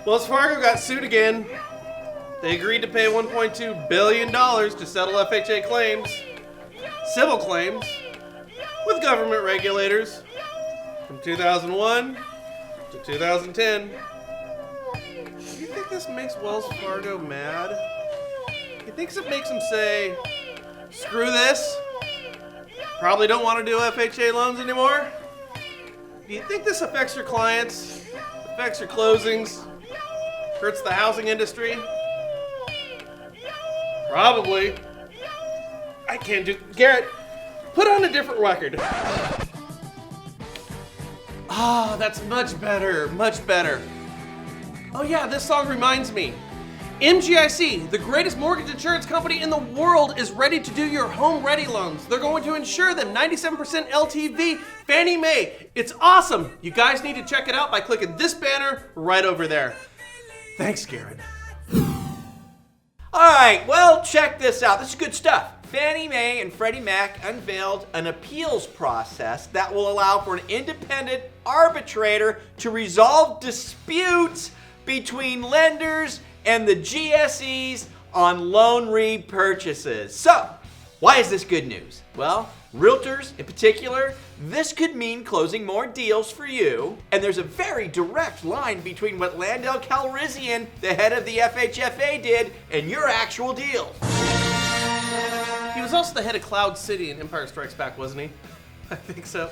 Wells Fargo got sued again. They agreed to pay $1.2 billion to settle FHA claims, civil claims, with government regulators from 2001 to 2010. Do you think this makes Wells Fargo mad? You think it makes them say, screw this? Probably don't want to do FHA loans anymore? Do you think this affects your clients, affects your closings, hurts the housing industry? Probably. I can't do... Garrett, put on a different record. Ah, that's much better, much better. Oh yeah, this song reminds me. MGIC, the greatest mortgage insurance company in the world, is ready to do your home-ready loans. They're going to insure them 97% LTV, Fannie Mae. It's awesome. You guys need to check it out by clicking this banner right over there. Thanks, Garrett. All right, well, check this out. This is good stuff. Fannie Mae and Freddie Mac unveiled an appeals process that will allow for an independent arbitrator to resolve disputes between lenders and the GSEs on loan repurchases. So, why is this good news? Well, realtors in particular, this could mean closing more deals for you. And there's a very direct line between what Landell Calrissian, the head of the FHFA, did and your actual deal. He was also the head of Cloud City in Empire Strikes Back, wasn't he? I think so.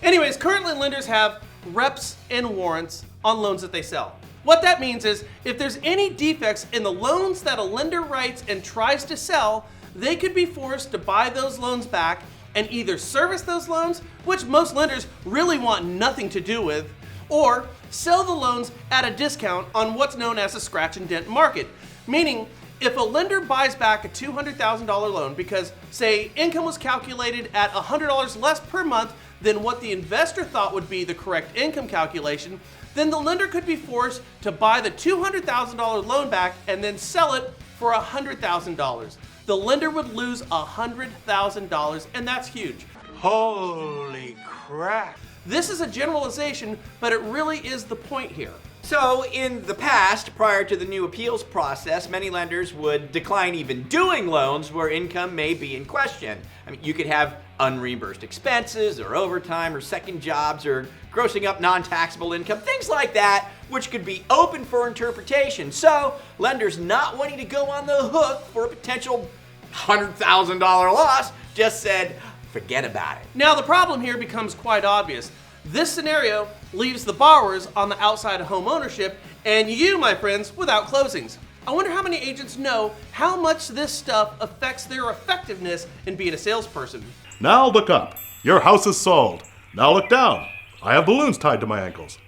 Anyways, currently lenders have reps and warrants on loans that they sell. What that means is if there's any defects in the loans that a lender writes and tries to sell, they could be forced to buy those loans back and either service those loans, which most lenders really want nothing to do with, or sell the loans at a discount on what's known as a scratch and dent market. Meaning, if a lender buys back a $200,000 loan because, say, income was calculated at $100 less per month than what the investor thought would be the correct income calculation, then the lender could be forced to buy the $200,000 loan back and then sell it for $100,000. The lender would lose $100,000, and that's huge. Holy crap. This is a generalization, but it really is the point here. So in the past, prior to the new appeals process, many lenders would decline even doing loans where income may be in question. I mean, you could have unreimbursed expenses or overtime or second jobs or grossing up non-taxable income, things like that, which could be open for interpretation. So lenders not wanting to go on the hook for a potential $100,000 loss just said, forget about it. Now the problem here becomes quite obvious. This scenario leaves the borrowers on the outside of home ownership and you, my friends, without closings. I wonder how many agents know how much this stuff affects their effectiveness in being a salesperson. Now look up. Your house is sold. Now look down. I have balloons tied to my ankles.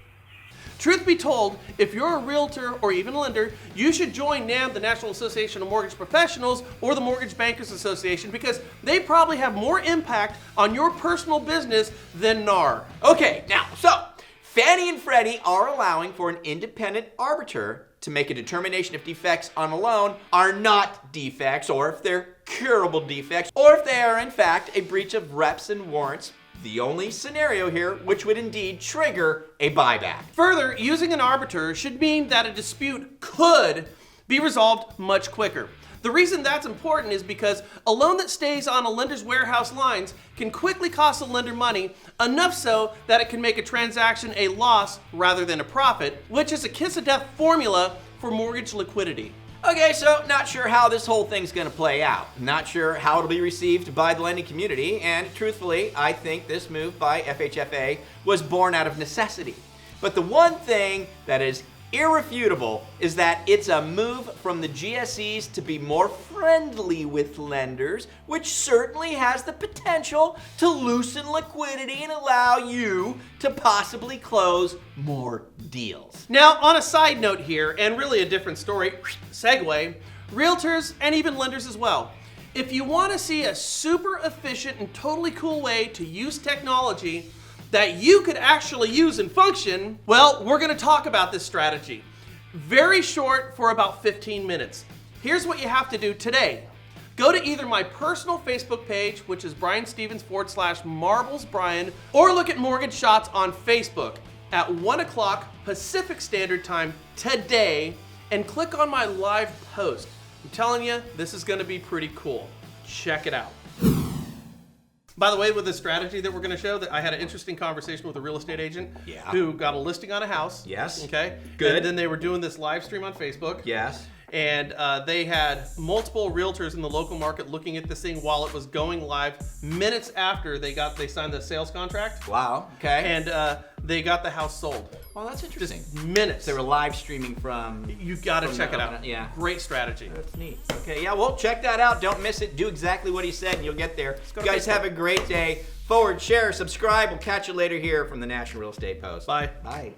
Truth be told, if you're a realtor or even a lender, you should join NAM, the National Association of Mortgage Professionals, or the Mortgage Bankers Association, because they probably have more impact on your personal business than NAR. Okay, now, so Fannie and Freddie are allowing for an independent arbiter to make a determination if defects on a loan are not defects, or if they're curable defects, or if they are in fact a breach of reps and warrants. The only scenario here which would indeed trigger a buyback. Further, using an arbiter should mean that a dispute could be resolved much quicker. The reason that's important is because a loan that stays on a lender's warehouse lines can quickly cost a lender money, enough so that it can make a transaction a loss rather than a profit, which is a kiss of death formula for mortgage liquidity. Okay, so not sure how this whole thing's gonna play out. Not sure how it'll be received by the lending community, and truthfully, I think this move by FHFA was born out of necessity. But the one thing that is irrefutable is that it's a move from the GSEs to be more friendly with lenders, which certainly has the potential to loosen liquidity and allow you to possibly close more deals. Now, on a side note here, and really a different story, segue, realtors and even lenders as well. If you want to see a super efficient and totally cool way to use technology that you could actually use and function, well, we're going to talk about this strategy. Very short, for about 15 minutes. Here's what you have to do today. Go to either my personal Facebook page, which is Brian Stevens /MarblesBrian, or look at Mortgage Shots on Facebook at 1 o'clock Pacific Standard Time today and click on my live post. I'm telling you, this is going to be pretty cool. Check it out. By the way, with the strategy that we're going to show, that I had an interesting conversation with a real estate agent who got a listing on a house. Yes. Okay. Good. And then they were doing this live stream on Facebook. Yes. And they had multiple realtors in the local market looking at this thing while it was going live minutes after they signed the sales contract. Wow. Okay. And they got the house sold. Well, that's interesting. Minutes. They were live streaming from. You got to check it out. Yeah. Great strategy. That's neat. Okay, yeah, well, check that out. Don't miss it. Do exactly what he said, and you'll get there. You guys have a great day. Forward, share, subscribe. We'll catch you later here from the National Real Estate Post. Bye. Bye.